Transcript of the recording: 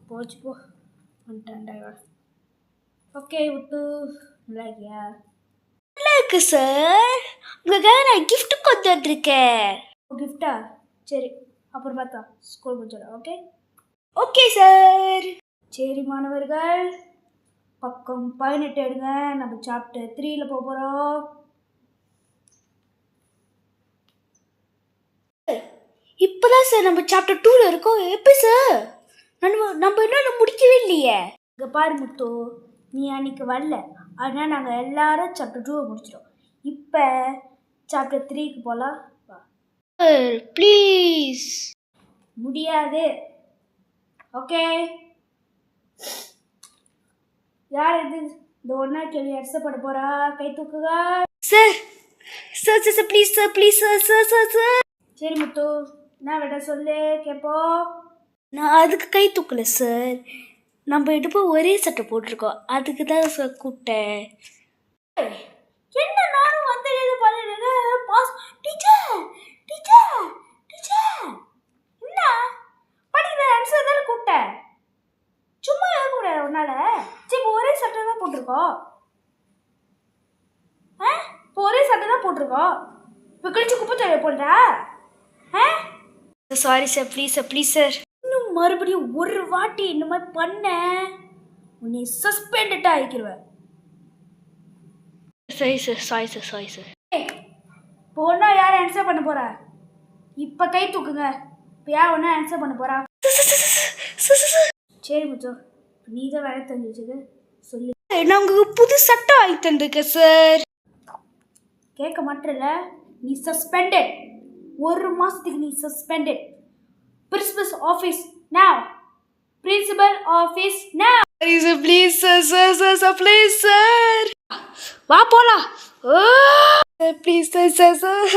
போச்சு போ வந்துட்டான்டா. ஓகே விட்டு நல்லா இருக்கியா? நல்லா இருக்கு சார். உங்களுக்காக நான் கிஃப்ட் கொண்டு வந்திருக்கேன். கிஃப்டா? சரி அப்புறம் பார்த்தா ஸ்கூல் முடிச்சிடும். Okay okay sir. சரி மாணவர்கள், பக்கம் 18 எடுங்க. நம்ம சாப்டர் 3ல போக போகிறோம். இப்போதான் சார் நம்ம சாப்டர் 2ல இருக்கோம். எப்படி சார்? நம்ம இன்னும் முடிக்கவே இல்லையே. இங்கே பாரு முத்து, நீ அன்னைக்கு வரல, ஆனால் நாங்கள் எல்லாரும் சாப்டர் 2 முடிச்சிட்டோம். இப்போ சாப்டர் 3க்கு போகலாம். வா சார் ப்ளீஸ். முடியாது. ஓகே யார் இது இந்த ஒன்றா கேள்வி அரிசப்பட போகிறா? கை தூக்குங்க sir. Sir sir please sir, please sir sir sir sir. சரி முத்து, என்ன விட சொல்லு கேட்போம். நான் அதுக்கு கை தூக்கல சார். நம்ம இடுப்பு ஒரே சட்டை போட்டிருக்கோம், அதுக்கு தான் சார் கூப்பிட்டேன். என்ன நானும் வந்து இது பண்ணிடுங்க பாஸ். டீச்சர் டீச்சர் டீச்சர் என்ன படிக்கிற ஆன்சர் தானே கூப்பிட்டேன், சும்மா எழுத முடியாது உன்னால. சரி இப்போ ஒரே சட்டை தான் போட்டிருக்கோம். இப்போ ஒரே சட்டை தான் போட்டிருக்கோம். இப்போ கழிச்சு குப்பை தொழிலை போடுறா? Sorry sir, please sir, please sir. இன்னும் மறுபடியும் ஒரு வாட்டி இந்த மாதிரி பண்ண உன்னை சஸ்பெண்டடாக ஆகிக்கிடுவேன். சரி sir, sorry sir, sorry sir. இப்போ ஒன்றா யார் ஆன்சர் பண்ண போகிறா? இப்போ கை தூக்குங்க. இப்போ யார் ஒன்றா ஆன்சர் பண்ண போகிறா? சரி முச்சோ, நீ தான் வேலை தெரிஞ்சு வச்சுக்க சொல்லு. நான் உங்களுக்கு புது சட்டை வாங்கி தந்திருக்கேன் சார். கேட்க மாட்டேல, நீ சஸ்பெண்டட். 1 மாதத்துக்கு நீ suspended. Principal office now. Principal office now. Please sir, sir sir sir, please sir. வா போலாம். Please sir, sir sir.